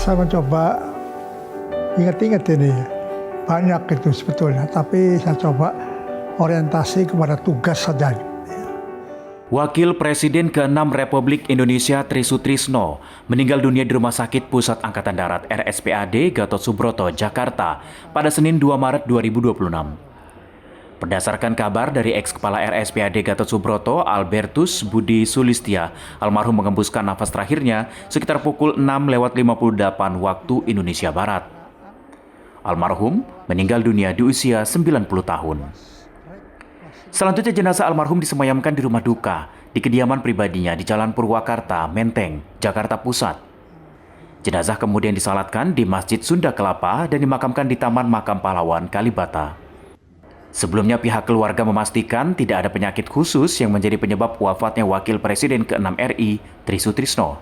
Saya mencoba ingat-ingat ini, banyak itu sebetulnya, tapi saya coba orientasi kepada tugas saja. Wakil Presiden ke-6 Republik Indonesia Tri Sutrisno meninggal dunia di Rumah Sakit Pusat Angkatan Darat RSPAD Gatot Subroto, Jakarta pada Senin 2 Maret 2026. Berdasarkan kabar dari ex-kepala RSPAD Gatot Subroto, Albertus Budi Sulistia, almarhum mengembuskan nafas terakhirnya sekitar pukul 6:58 waktu Indonesia Barat. Almarhum meninggal dunia di usia 90 tahun. Selanjutnya jenazah almarhum disemayamkan di rumah duka di kediaman pribadinya di Jalan Purwakarta, Menteng, Jakarta Pusat. Jenazah kemudian disalatkan di Masjid Sunda Kelapa dan dimakamkan di Taman Makam Pahlawan, Kalibata. Sebelumnya pihak keluarga memastikan tidak ada penyakit khusus yang menjadi penyebab wafatnya Wakil Presiden ke-6 RI, Tri Sutrisno.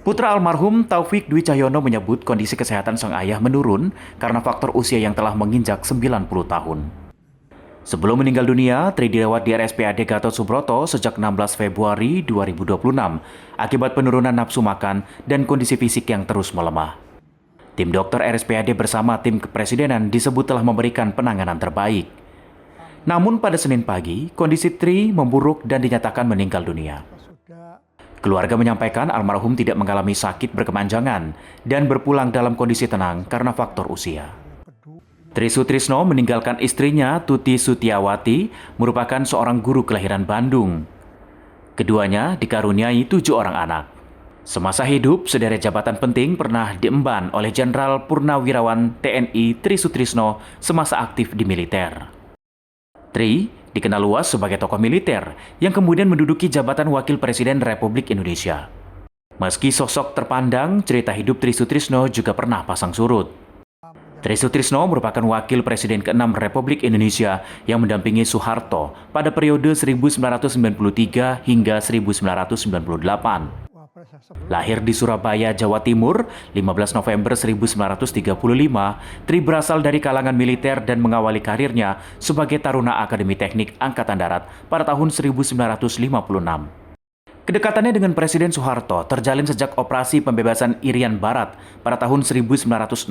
Putra almarhum Taufik Dwi Cahyono menyebut kondisi kesehatan sang ayah menurun karena faktor usia yang telah menginjak 90 tahun. Sebelum meninggal dunia, Tri dirawat di RSPAD Gatot Subroto sejak 16 Februari 2026 akibat penurunan nafsu makan dan kondisi fisik yang terus melemah. Tim dokter RSPAD bersama tim kepresidenan disebut telah memberikan penanganan terbaik. Namun pada Senin pagi, kondisi Tri memburuk dan dinyatakan meninggal dunia. Keluarga menyampaikan almarhum tidak mengalami sakit berkepanjangan dan berpulang dalam kondisi tenang karena faktor usia. Tri Sutrisno meninggalkan istrinya Tuti Sutiawati merupakan seorang guru kelahiran Bandung. Keduanya dikaruniai 7 orang anak. Semasa hidup, sederet jabatan penting pernah diemban oleh Jenderal Purnawirawan TNI Tri Sutrisno semasa aktif di militer. Tri dikenal luas sebagai tokoh militer yang kemudian menduduki jabatan Wakil Presiden Republik Indonesia. Meski sosok terpandang, cerita hidup Tri Sutrisno juga pernah pasang surut. Tri Sutrisno merupakan Wakil Presiden ke-6 Republik Indonesia yang mendampingi Soeharto pada periode 1993 hingga 1998. Lahir di Surabaya, Jawa Timur, 15 November 1935, Tri berasal dari kalangan militer dan mengawali karirnya sebagai taruna Akademi Teknik Angkatan Darat pada tahun 1956. Kedekatannya dengan Presiden Soeharto terjalin sejak operasi pembebasan Irian Barat pada tahun 1962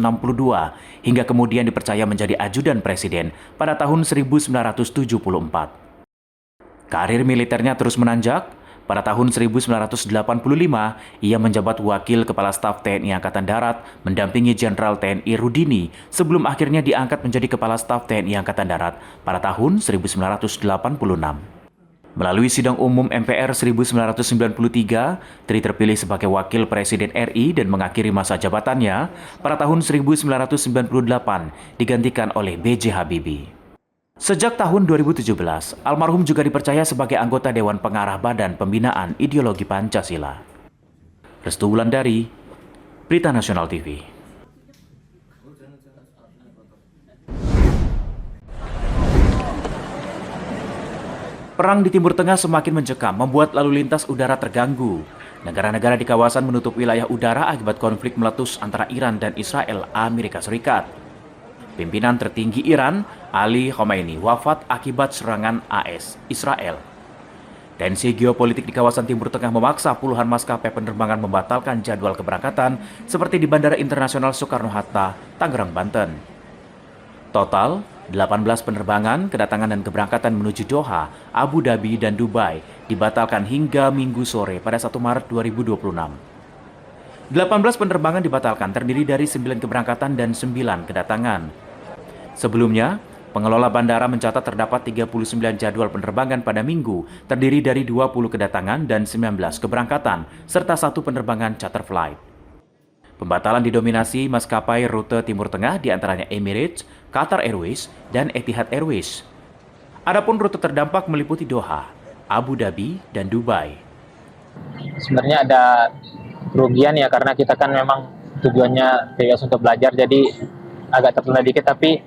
hingga kemudian dipercaya menjadi ajudan Presiden pada tahun 1974. Karir militernya terus menanjak. Pada tahun 1985, ia menjabat Wakil Kepala Staf TNI Angkatan Darat mendampingi Jenderal TNI Rudini sebelum akhirnya diangkat menjadi Kepala Staf TNI Angkatan Darat pada tahun 1986. Melalui sidang umum MPR 1993, Tri terpilih sebagai Wakil Presiden RI dan mengakhiri masa jabatannya pada tahun 1998 digantikan oleh B.J. Habibie. Sejak tahun 2017, almarhum juga dipercaya sebagai anggota Dewan Pengarah Badan Pembinaan Ideologi Pancasila. Restu Wulandari, Berita Nasional TV. Perang di Timur Tengah semakin mencekam, membuat lalu lintas udara terganggu. Negara-negara di kawasan menutup wilayah udara akibat konflik meletus antara Iran dan Israel, Amerika Serikat. Pimpinan tertinggi Iran, Ali Khamenei, wafat akibat serangan AS, Israel. Tensi geopolitik di kawasan Timur Tengah memaksa puluhan maskapai penerbangan membatalkan jadwal keberangkatan seperti di Bandara Internasional Soekarno-Hatta, Tangerang, Banten. Total, 18 penerbangan, kedatangan dan keberangkatan menuju Doha, Abu Dhabi, dan Dubai dibatalkan hingga Minggu sore pada 1 Maret 2026. 18 penerbangan dibatalkan terdiri dari 9 keberangkatan dan 9 kedatangan. Sebelumnya, pengelola bandara mencatat terdapat 39 jadwal penerbangan pada Minggu, terdiri dari 20 kedatangan dan 19 keberangkatan, serta 1 penerbangan charter flight. Pembatalan didominasi maskapai rute Timur Tengah diantaranya Emirates, Qatar Airways, dan Etihad Airways. Adapun rute terdampak meliputi Doha, Abu Dhabi, dan Dubai. Sebenarnya ada kerugian ya, karena kita kan memang tujuannya serius untuk belajar, jadi agak tertunda dikit, tapi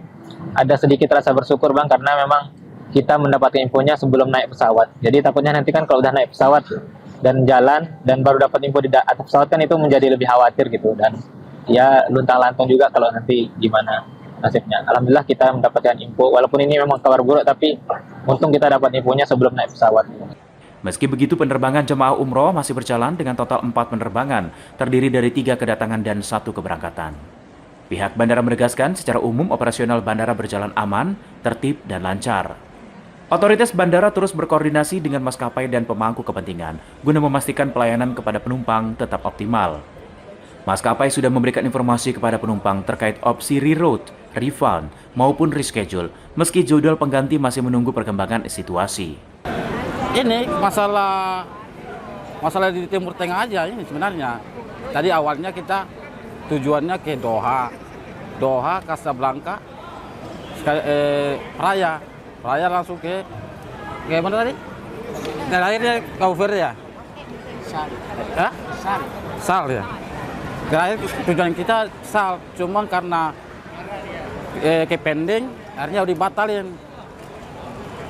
ada sedikit rasa bersyukur Bang, karena memang kita mendapatkan infonya sebelum naik pesawat. Jadi takutnya nanti kan kalau udah naik pesawat dan jalan dan baru dapat info di atas pesawat kan itu menjadi lebih khawatir gitu, dan ya luntang-lantung juga kalau nanti gimana nasibnya. Alhamdulillah kita mendapatkan info, walaupun ini memang kabar buruk, tapi untung kita dapat infonya sebelum naik pesawat. Meski begitu, penerbangan jemaah umroh masih berjalan dengan total 4 penerbangan, terdiri dari 3 kedatangan dan 1 keberangkatan. Pihak bandara menegaskan secara umum operasional bandara berjalan aman, tertib, dan lancar. Otoritas bandara terus berkoordinasi dengan maskapai dan pemangku kepentingan guna memastikan pelayanan kepada penumpang tetap optimal. Maskapai sudah memberikan informasi kepada penumpang terkait opsi reroute, refund, maupun reschedule, meski jadwal pengganti masih menunggu perkembangan situasi. Ini masalah di Timur Tengah aja ini sebenarnya. Tadi awalnya kita tujuannya ke Doha, Casablanca, Raya langsung ke mana tadi? Terakhirnya Kaufer ya? Sal ya. Terakhir tujuan kita Sal, cuman karena ke pending, akhirnya dibatalin.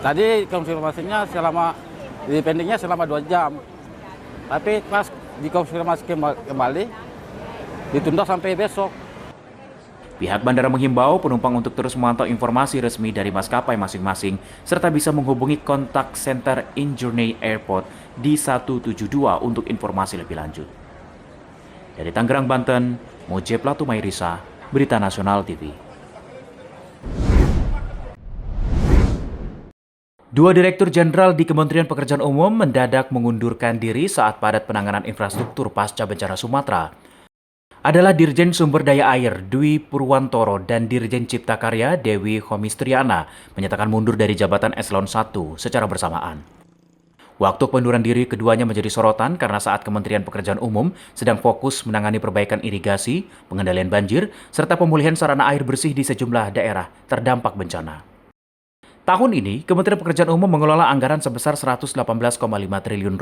Tadi konfirmasinya di pendingnya selama 2 jam. Tapi pas dikonfirmasi kembali, ditunda sampai besok. Pihak bandara menghimbau penumpang untuk terus memantau informasi resmi dari maskapai masing-masing, serta bisa menghubungi kontak center In-Journey Airport di 172 untuk informasi lebih lanjut. Dari Tangerang, Banten, Mojib Latumairisa, Berita Nasional TV. Dua Direktur Jenderal di Kementerian Pekerjaan Umum mendadak mengundurkan diri saat padat penanganan infrastruktur pasca bencana Sumatera. Adalah Dirjen Sumber Daya Air Dwi Purwantoro dan Dirjen Cipta Karya Dewi Homistriana menyatakan mundur dari jabatan Eselon 1 secara bersamaan. Waktu pengunduran diri keduanya menjadi sorotan karena saat Kementerian Pekerjaan Umum sedang fokus menangani perbaikan irigasi, pengendalian banjir, serta pemulihan sarana air bersih di sejumlah daerah terdampak bencana. Tahun ini, Kementerian Pekerjaan Umum mengelola anggaran sebesar Rp118,5 triliun.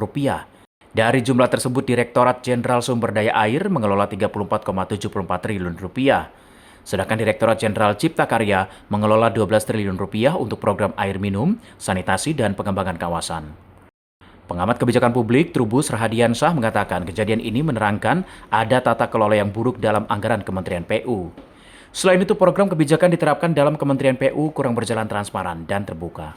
Dari jumlah tersebut, Direktorat Jenderal Sumber Daya Air mengelola Rp34,74 triliun. Sedangkan Direktorat Jenderal Cipta Karya mengelola Rp12 triliun untuk program air minum, sanitasi, dan pengembangan kawasan. Pengamat kebijakan publik Trubus Rahadiansyah mengatakan kejadian ini menerangkan ada tata kelola yang buruk dalam anggaran Kementerian PU. Selain itu, program kebijakan diterapkan dalam Kementerian PU kurang berjalan transparan dan terbuka.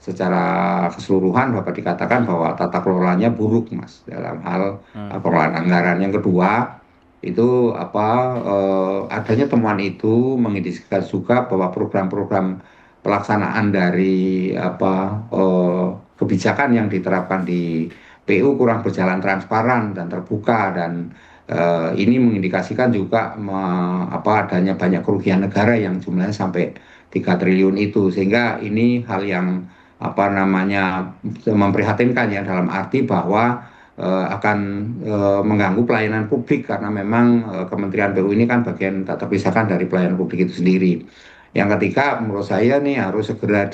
Secara keseluruhan dapat dikatakan bahwa tata kelolanya buruk, Mas, dalam hal pengelolaan anggaran. Yang kedua, itu adanya temuan itu mengindikasikan juga bahwa program-program pelaksanaan dari kebijakan yang diterapkan di PU kurang berjalan transparan dan terbuka, dan ini mengindikasikan juga adanya banyak kerugian negara yang jumlahnya sampai 3 triliun itu, sehingga ini hal yang memprihatinkan ya, dalam arti bahwa akan mengganggu pelayanan publik, karena memang Kementerian PU ini kan bagian tak terpisahkan dari pelayanan publik itu sendiri. Yang ketiga, menurut saya nih harus segera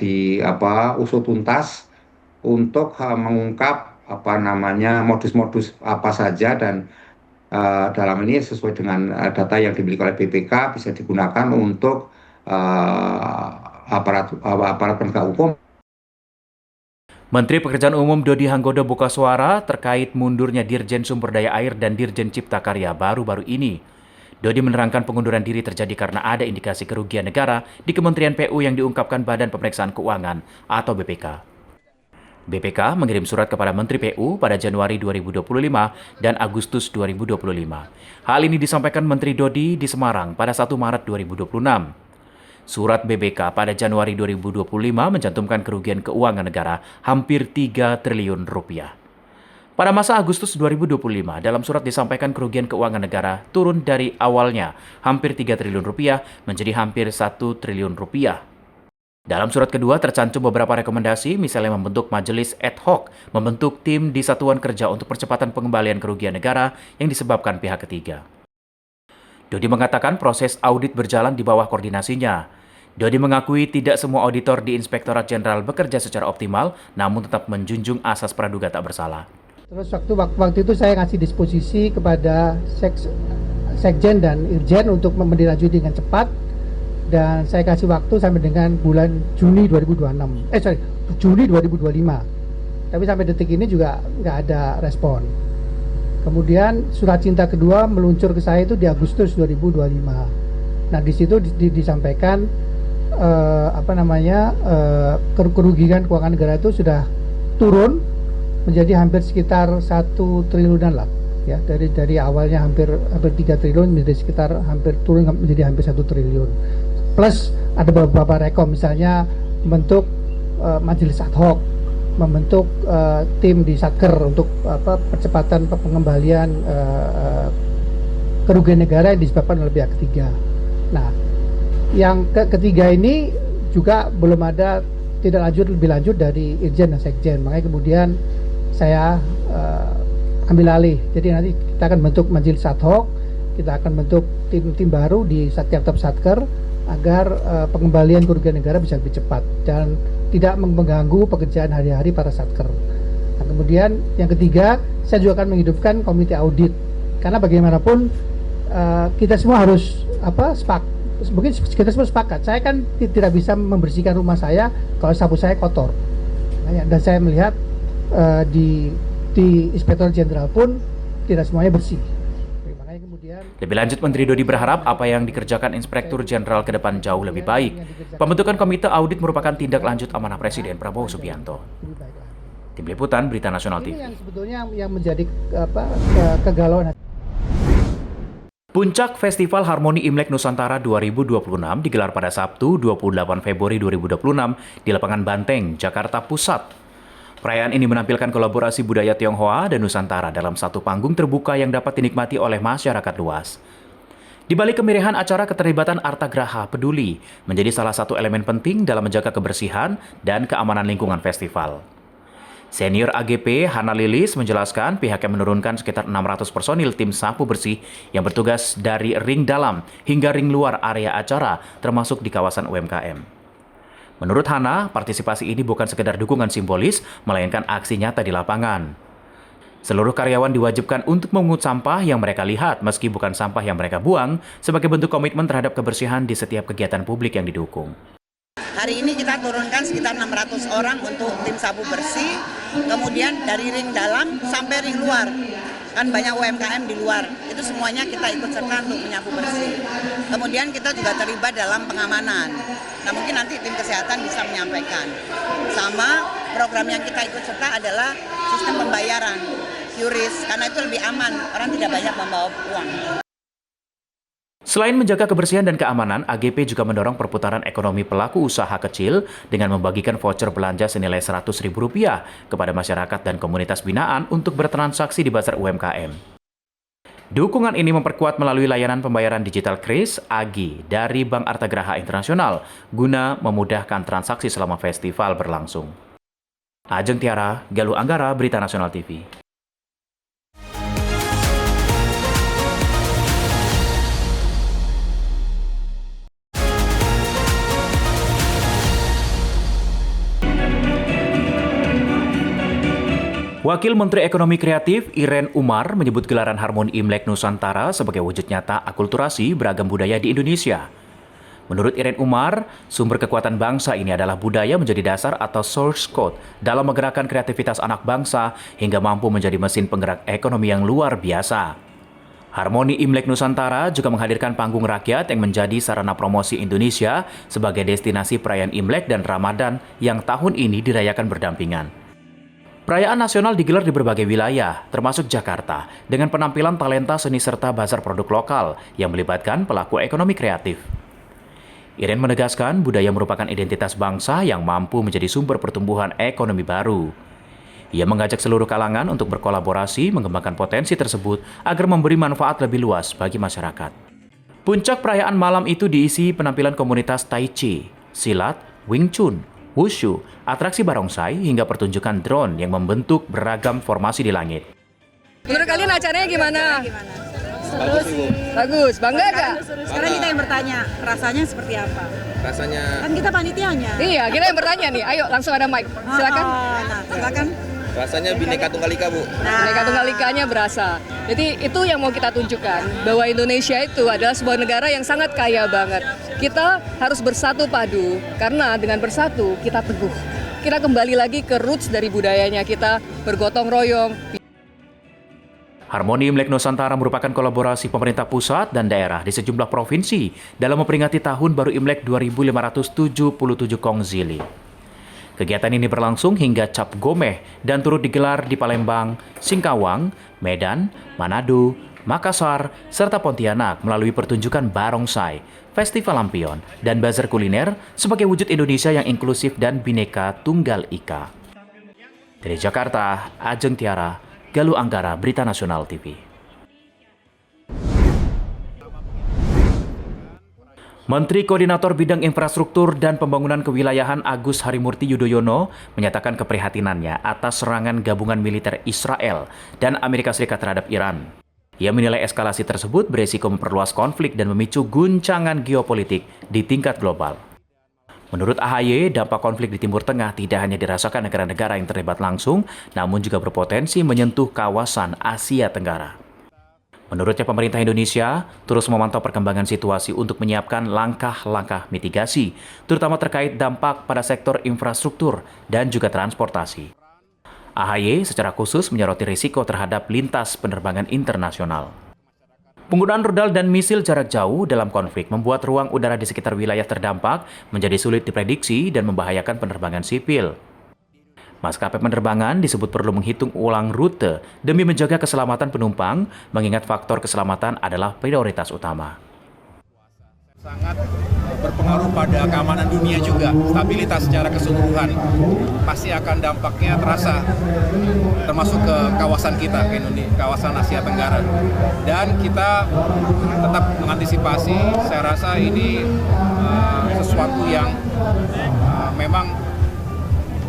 usut tuntas untuk mengungkap modus-modus apa saja, dan dalam ini sesuai dengan data yang dimiliki oleh BPK bisa digunakan untuk aparat penegak hukum. Menteri Pekerjaan Umum Dodi Hanggodo buka suara terkait mundurnya Dirjen Sumber Daya Air dan Dirjen Cipta Karya baru-baru ini. Dodi menerangkan pengunduran diri terjadi karena ada indikasi kerugian negara di Kementerian PU yang diungkapkan Badan Pemeriksaan Keuangan atau BPK. BPK mengirim surat kepada Menteri PU pada Januari 2025 dan Agustus 2025. Hal ini disampaikan Menteri Dodi di Semarang pada 1 Maret 2026. Surat BPK pada Januari 2025 mencantumkan kerugian keuangan negara hampir 3 triliun rupiah. Pada masa Agustus 2025, dalam surat disampaikan kerugian keuangan negara turun dari awalnya hampir 3 triliun rupiah menjadi hampir 1 triliun rupiah. Dalam surat kedua tercantum beberapa rekomendasi, misalnya membentuk majelis ad hoc, membentuk tim di Satuan Kerja untuk percepatan pengembalian kerugian negara yang disebabkan pihak ketiga. Dodi mengatakan proses audit berjalan di bawah koordinasinya. Dodi mengakui tidak semua auditor di Inspektorat Jenderal bekerja secara optimal, namun tetap menjunjung asas praduga tak bersalah. Terus waktu itu saya ngasih disposisi kepada Sekjen dan Irjen untuk menindaklanjuti dengan cepat, dan saya kasih waktu sampai dengan bulan Juni 2025. Tapi sampai detik ini juga nggak ada respon. Kemudian surat cinta kedua meluncur ke saya itu di Agustus 2025. Nah, di situ disampaikan kerugian keuangan negara itu sudah turun menjadi hampir sekitar 1 triliunan lah, ya, dari awalnya hampir 3 triliun menjadi sekitar hampir turun menjadi hampir 1 triliun. Plus ada beberapa rekom, misalnya membentuk majelis ad hoc, membentuk tim di Satker untuk percepatan pengembalian kerugian negara yang disebabkan oleh pihak ketiga. Nah, yang ketiga ini juga belum ada lebih lanjut dari Irjen dan Sekjen, makanya kemudian saya ambil alih. Jadi nanti kita akan bentuk majelis ad hoc, kita akan bentuk tim baru di setiap Satker agar pengembalian kerugian negara bisa lebih cepat dan tidak mengganggu pekerjaan hari-hari para Satker. Nah, kemudian yang ketiga, saya juga akan menghidupkan komite audit, karena bagaimanapun kita semua harus mungkin kita semua sepakat. Saya kan tidak bisa membersihkan rumah saya kalau sapu saya kotor. Dan saya melihat di Inspektor Jenderal pun tidak semuanya bersih. Makanya kemudian Lebih lanjut, Menteri Dodi berharap apa yang dikerjakan Inspektur Jenderal ke depan jauh lebih baik. Pembentukan komite audit merupakan tindak lanjut amanah Presiden Prabowo Subianto. Tim Liputan Berita Nasional TV. ini yang sebetulnya yang menjadi kegalauan. Puncak Festival Harmoni Imlek Nusantara 2026 digelar pada Sabtu 28 Februari 2026 di Lapangan Banteng, Jakarta Pusat. Perayaan ini menampilkan kolaborasi budaya Tionghoa dan Nusantara dalam satu panggung terbuka yang dapat dinikmati oleh masyarakat luas. Di balik kemeriahan acara, keterlibatan Artagraha Peduli menjadi salah satu elemen penting dalam menjaga kebersihan dan keamanan lingkungan festival. Senior AGP Hana Lilis menjelaskan pihaknya menurunkan sekitar 600 personil tim sapu bersih yang bertugas dari ring dalam hingga ring luar area acara, termasuk di kawasan UMKM. Menurut Hana, partisipasi ini bukan sekedar dukungan simbolis, melainkan aksi nyata di lapangan. Seluruh karyawan diwajibkan untuk memungut sampah yang mereka lihat meski bukan sampah yang mereka buang, sebagai bentuk komitmen terhadap kebersihan di setiap kegiatan publik yang didukung. Hari ini kita turunkan sekitar 600 orang untuk tim sapu bersih, kemudian dari ring dalam sampai ring luar. Kan banyak UMKM di luar, itu semuanya kita ikut serta untuk menyapu bersih. Kemudian kita juga terlibat dalam pengamanan. Nah, mungkin nanti tim kesehatan bisa menyampaikan. Sama program yang kita ikut serta adalah sistem pembayaran, QRIS, karena itu lebih aman, orang tidak banyak membawa uang. Selain menjaga kebersihan dan keamanan, AGP juga mendorong perputaran ekonomi pelaku usaha kecil dengan membagikan voucher belanja senilai Rp100.000 kepada masyarakat dan komunitas binaan untuk bertransaksi di pasar UMKM. Dukungan ini memperkuat melalui layanan pembayaran digital KRIS AGI dari Bank Artagraha Internasional guna memudahkan transaksi selama festival berlangsung. Ajeng Tiara, Galuh Anggara, Berita Nasional TV. Wakil Menteri Ekonomi Kreatif Irene Umar menyebut gelaran Harmoni Imlek Nusantara sebagai wujud nyata akulturasi beragam budaya di Indonesia. Menurut Irene Umar, sumber kekuatan bangsa ini adalah budaya menjadi dasar atau source code dalam menggerakkan kreativitas anak bangsa hingga mampu menjadi mesin penggerak ekonomi yang luar biasa. Harmoni Imlek Nusantara juga menghadirkan panggung rakyat yang menjadi sarana promosi Indonesia sebagai destinasi perayaan Imlek dan Ramadan yang tahun ini dirayakan berdampingan. Perayaan nasional digelar di berbagai wilayah, termasuk Jakarta, dengan penampilan talenta seni serta bazar produk lokal yang melibatkan pelaku ekonomi kreatif. Irene menegaskan budaya merupakan identitas bangsa yang mampu menjadi sumber pertumbuhan ekonomi baru. Ia mengajak seluruh kalangan untuk berkolaborasi mengembangkan potensi tersebut agar memberi manfaat lebih luas bagi masyarakat. Puncak perayaan malam itu diisi penampilan komunitas Tai Chi, silat, Wing Chun, Wushu, atraksi barongsai, hingga pertunjukan drone yang membentuk beragam formasi di langit. Menurut kalian acaranya gimana? Bagus, Ibu. Bagus, bangga gak? Sekarang kita yang bertanya, rasanya seperti apa? Rasanya... Kan kita panitianya. Iya, kita yang bertanya nih. Ayo, langsung ada mic. Silakan. Nah, silakan. Rasanya Bhinneka Tunggal Ika, Bu. Bhinneka Tunggal Ikanya berasa. Jadi itu yang mau kita tunjukkan, bahwa Indonesia itu adalah sebuah negara yang sangat kaya banget. Kita harus bersatu padu, karena dengan bersatu kita teguh. Kita kembali lagi ke roots dari budayanya, kita bergotong royong. Harmoni Imlek Nusantara merupakan kolaborasi pemerintah pusat dan daerah di sejumlah provinsi dalam memperingati Tahun Baru Imlek 2577 Kongzili. Kegiatan ini berlangsung hingga Cap Gomeh dan turut digelar di Palembang, Singkawang, Medan, Manado, Makassar, serta Pontianak melalui pertunjukan barongsai, festival lampion, dan bazar kuliner sebagai wujud Indonesia yang inklusif dan Bhinneka Tunggal Ika. Dari Jakarta, Ajeng Tiara, Galuh Anggara, Berita Nasional TV. Menteri Koordinator Bidang Infrastruktur dan Pembangunan Kewilayahan Agus Harimurti Yudhoyono menyatakan keprihatinannya atas serangan gabungan militer Israel dan Amerika Serikat terhadap Iran. Ia menilai eskalasi tersebut beresiko memperluas konflik dan memicu guncangan geopolitik di tingkat global. Menurut AHY, dampak konflik di Timur Tengah tidak hanya dirasakan negara-negara yang terlibat langsung, namun juga berpotensi menyentuh kawasan Asia Tenggara. Menurutnya, pemerintah Indonesia terus memantau perkembangan situasi untuk menyiapkan langkah-langkah mitigasi, terutama terkait dampak pada sektor infrastruktur dan juga transportasi. AHY secara khusus menyoroti risiko terhadap lintas penerbangan internasional. Penggunaan rudal dan misil jarak jauh dalam konflik membuat ruang udara di sekitar wilayah terdampak menjadi sulit diprediksi dan membahayakan penerbangan sipil. Maskapai penerbangan disebut perlu menghitung ulang rute demi menjaga keselamatan penumpang, mengingat faktor keselamatan adalah prioritas utama. Sangat berpengaruh pada keamanan dunia juga, stabilitas secara keseluruhan. Pasti akan dampaknya terasa, termasuk ke kawasan kita, ke Indonesia, kawasan Asia Tenggara. Dan kita tetap mengantisipasi, saya rasa ini sesuatu yang memang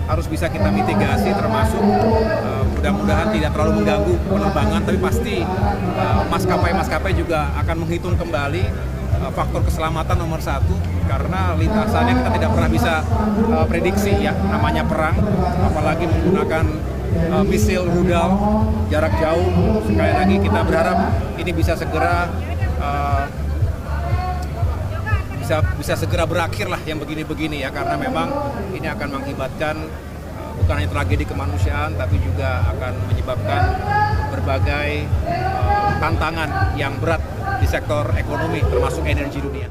harus bisa kita mitigasi, termasuk mudah-mudahan tidak terlalu mengganggu penerbangan, tapi pasti maskapai-maskapai juga akan menghitung kembali faktor keselamatan nomor satu, karena lintasannya kita tidak pernah bisa prediksi ya, namanya perang, apalagi menggunakan misil rudal jarak jauh. Sekali lagi kita berharap ini bisa segera bisa segera berakhir lah yang begini-begini ya, karena memang ini akan mengakibatkan bukan hanya tragedi kemanusiaan, tapi juga akan menyebabkan berbagai tantangan yang berat di sektor ekonomi, termasuk energi dunia.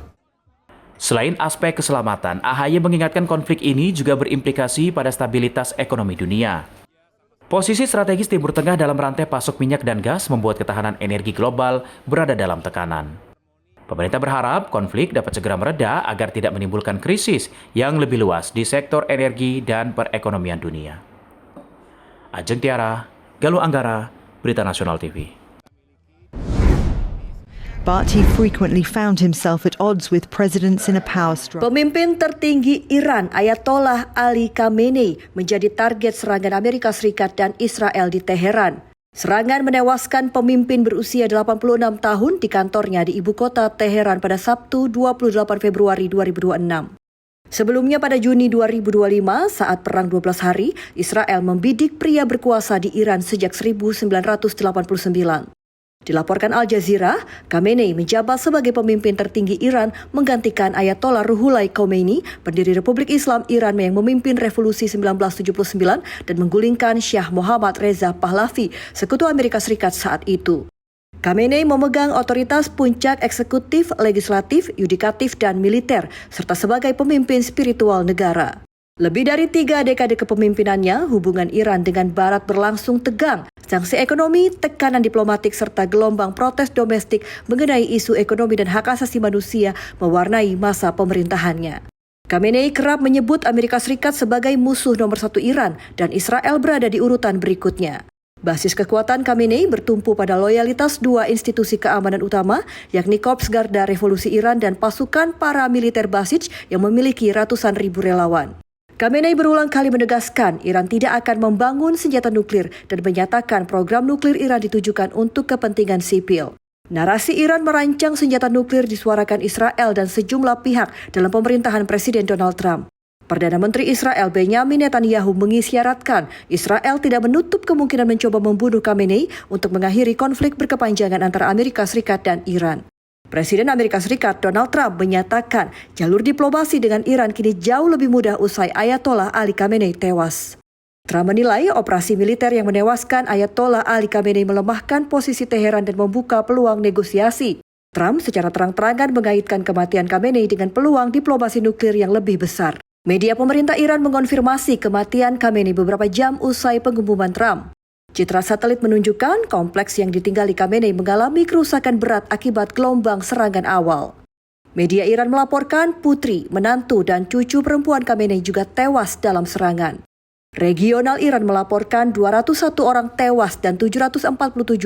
Selain aspek keselamatan, AHY mengingatkan konflik ini juga berimplikasi pada stabilitas ekonomi dunia. Posisi strategis Timur Tengah dalam rantai pasok minyak dan gas membuat ketahanan energi global berada dalam tekanan. Pemerintah berharap konflik dapat segera mereda agar tidak menimbulkan krisis yang lebih luas di sektor energi dan perekonomian dunia. Ajeng Tiara, Galuh Anggara, Berita Nasional TV. But he frequently found himself at odds with presidents in a power struggle. Pemimpin tertinggi Iran, Ayatollah Ali Khamenei, menjadi target serangan Amerika Serikat dan Israel di Teheran. Serangan menewaskan pemimpin berusia 86 tahun di kantornya di ibu kota Teheran pada Sabtu 28 Februari 2026. Sebelumnya pada Juni 2025, saat perang 12 hari, Israel membidik pria berkuasa di Iran sejak 1989. Dilaporkan Al Jazeera, Khamenei menjabat sebagai pemimpin tertinggi Iran menggantikan Ayatollah Ruhollah Khomeini, pendiri Republik Islam Iran yang memimpin revolusi 1979 dan menggulingkan Syah Mohammad Reza Pahlavi, sekutu Amerika Serikat saat itu. Khamenei memegang otoritas puncak eksekutif, legislatif, yudikatif, dan militer, serta sebagai pemimpin spiritual negara. Lebih dari 3 dekade kepemimpinannya, hubungan Iran dengan Barat berlangsung tegang. Sanksi ekonomi, tekanan diplomatik, serta gelombang protes domestik mengenai isu ekonomi dan hak asasi manusia mewarnai masa pemerintahannya. Khamenei kerap menyebut Amerika Serikat sebagai musuh nomor 1 Iran dan Israel berada di urutan berikutnya. Basis kekuatan Khamenei bertumpu pada loyalitas 2 institusi keamanan utama, yakni Korps Garda Revolusi Iran dan pasukan paramiliter Basij yang memiliki ratusan ribu relawan. Khamenei berulang kali menegaskan Iran tidak akan membangun senjata nuklir dan menyatakan program nuklir Iran ditujukan untuk kepentingan sipil. Narasi Iran merancang senjata nuklir disuarakan Israel dan sejumlah pihak dalam pemerintahan Presiden Donald Trump. Perdana Menteri Israel Benjamin Netanyahu mengisyaratkan Israel tidak menutup kemungkinan mencoba membunuh Khamenei untuk mengakhiri konflik berkepanjangan antara Amerika Serikat dan Iran. Presiden Amerika Serikat Donald Trump menyatakan jalur diplomasi dengan Iran kini jauh lebih mudah usai Ayatollah Ali Khamenei tewas. Trump menilai operasi militer yang menewaskan Ayatollah Ali Khamenei melemahkan posisi Teheran dan membuka peluang negosiasi. Trump secara terang-terangan mengaitkan kematian Khamenei dengan peluang diplomasi nuklir yang lebih besar. Media pemerintah Iran mengonfirmasi kematian Khamenei beberapa jam usai pengumuman Trump. Citra satelit menunjukkan kompleks yang ditinggali Khamenei mengalami kerusakan berat akibat gelombang serangan awal. Media Iran melaporkan putri, menantu, dan cucu perempuan Khamenei juga tewas dalam serangan. Regional Iran melaporkan 201 orang tewas dan 747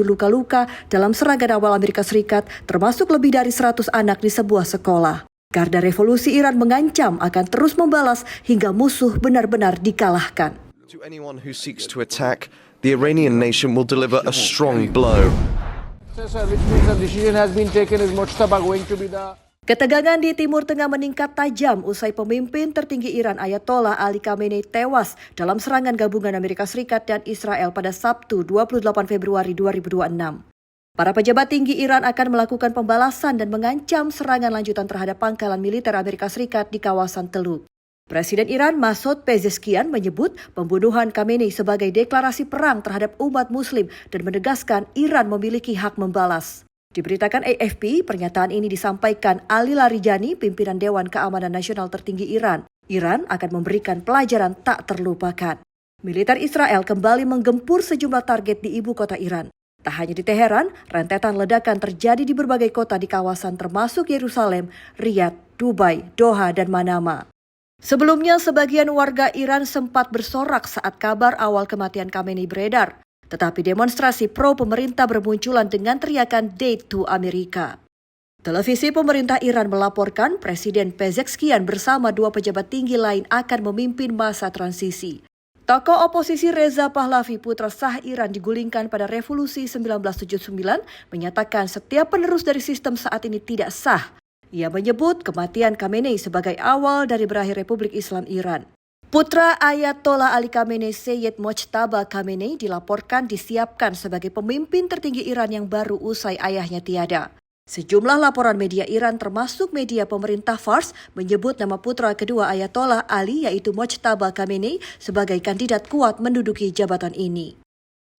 luka-luka dalam serangan awal Amerika Serikat, termasuk lebih dari 100 anak di sebuah sekolah. Garda Revolusi Iran mengancam akan terus membalas hingga musuh benar-benar dikalahkan. To anyone who seeks to attack, the Iranian nation will deliver a strong blow. Ketegangan di Timur Tengah meningkat tajam usai pemimpin tertinggi Iran Ayatollah Ali Khamenei tewas dalam serangan gabungan Amerika Serikat dan Israel pada Sabtu 28 Februari 2026. Para pejabat tinggi Iran akan melakukan pembalasan dan mengancam serangan lanjutan terhadap pangkalan militer Amerika Serikat di kawasan Teluk. Presiden Iran Masoud Pezeshkian menyebut pembunuhan Khamenei sebagai deklarasi perang terhadap umat muslim dan menegaskan Iran memiliki hak membalas. Diberitakan AFP, pernyataan ini disampaikan Ali Larijani, pimpinan Dewan Keamanan Nasional tertinggi Iran. Iran akan memberikan pelajaran tak terlupakan. Militer Israel kembali menggempur sejumlah target di ibu kota Iran. Tak hanya di Teheran, rentetan ledakan terjadi di berbagai kota di kawasan termasuk Yerusalem, Riyadh, Dubai, Doha, dan Manama. Sebelumnya, sebagian warga Iran sempat bersorak saat kabar awal kematian Khamenei beredar. Tetapi demonstrasi pro pemerintah bermunculan dengan teriakan Date to Amerika. Televisi pemerintah Iran melaporkan Presiden Pezeshkian bersama dua pejabat tinggi lain akan memimpin masa transisi. Tokoh oposisi Reza Pahlavi, putra sah Iran, digulingkan pada Revolusi 1979, menyatakan setiap penerus dari sistem saat ini tidak sah. Ia menyebut kematian Khamenei sebagai awal dari berakhir Republik Islam Iran. Putra Ayatollah Ali Khamenei, Seyyed Mojtaba Khamenei, dilaporkan disiapkan sebagai pemimpin tertinggi Iran yang baru usai ayahnya tiada. Sejumlah laporan media Iran termasuk media pemerintah Fars menyebut nama putra kedua Ayatollah Ali yaitu Mojtaba Khamenei sebagai kandidat kuat menduduki jabatan ini.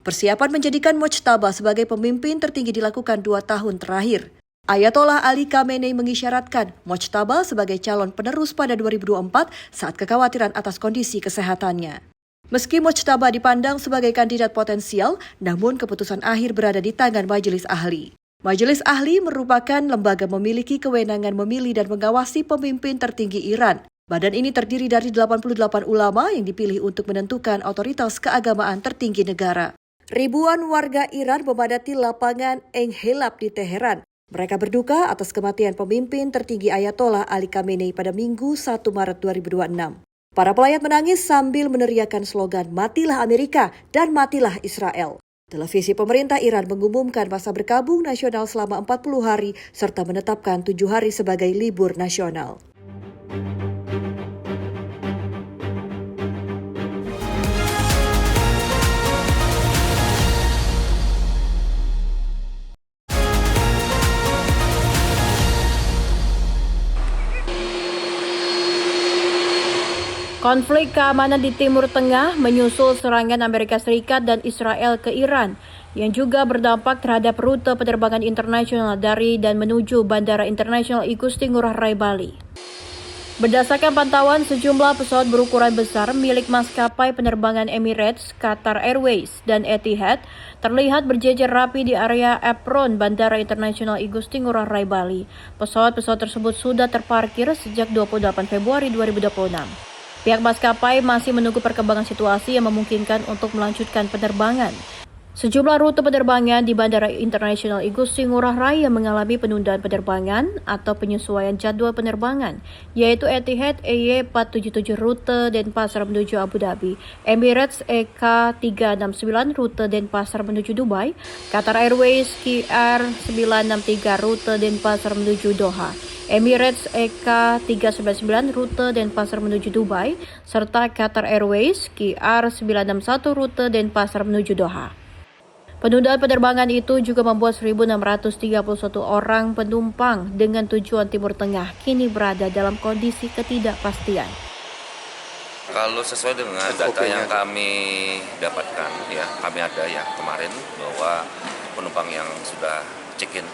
Persiapan menjadikan Mojtaba sebagai pemimpin tertinggi dilakukan 2 tahun terakhir. Ayatollah Ali Khamenei mengisyaratkan Mojtaba sebagai calon penerus pada 2024 saat kekhawatiran atas kondisi kesehatannya. Meski Mojtaba dipandang sebagai kandidat potensial, namun keputusan akhir berada di tangan Majelis Ahli. Majelis Ahli merupakan lembaga memiliki kewenangan memilih dan mengawasi pemimpin tertinggi Iran. Badan ini terdiri dari 88 ulama yang dipilih untuk menentukan otoritas keagamaan tertinggi negara. Ribuan warga Iran memadati lapangan Enghelab di Teheran. Mereka berduka atas kematian pemimpin tertinggi Ayatollah Ali Khamenei pada Minggu 1 Maret 2026. Para pelayat menangis sambil meneriakkan slogan "Matilah Amerika" dan "Matilah Israel". Televisi pemerintah Iran mengumumkan masa berkabung nasional selama 40 hari serta menetapkan 7 hari sebagai libur nasional. Konflik keamanan di Timur Tengah menyusul serangan Amerika Serikat dan Israel ke Iran yang juga berdampak terhadap rute penerbangan internasional dari dan menuju Bandara Internasional Igusti Ngurah Rai Bali. Berdasarkan pantauan, sejumlah pesawat berukuran besar milik maskapai penerbangan Emirates, Qatar Airways, dan Etihad terlihat berjejer rapi di area apron Bandara Internasional Igusti Ngurah Rai Bali. Pesawat-pesawat tersebut sudah terparkir sejak 28 Februari 2026. Pihak maskapai masih menunggu perkembangan situasi yang memungkinkan untuk melanjutkan penerbangan. Sejumlah rute penerbangan di Bandara Internasional Igusti Ngurah Rai yang mengalami penundaan penerbangan atau penyesuaian jadwal penerbangan, yaitu Etihad EY477 rute Denpasar menuju Abu Dhabi, Emirates EK369 rute Denpasar menuju Dubai, Qatar Airways QR963 rute Denpasar menuju Doha, Emirates EK399 rute Denpasar menuju Dubai, serta Qatar Airways QR961 rute Denpasar menuju Doha. Penundaan penerbangan itu juga membuat 1.631 orang penumpang dengan tujuan Timur Tengah kini berada dalam kondisi ketidakpastian. Kalau sesuai dengan data yang kami dapatkan, ya kami ada ya kemarin bahwa penumpang yang sudah check-in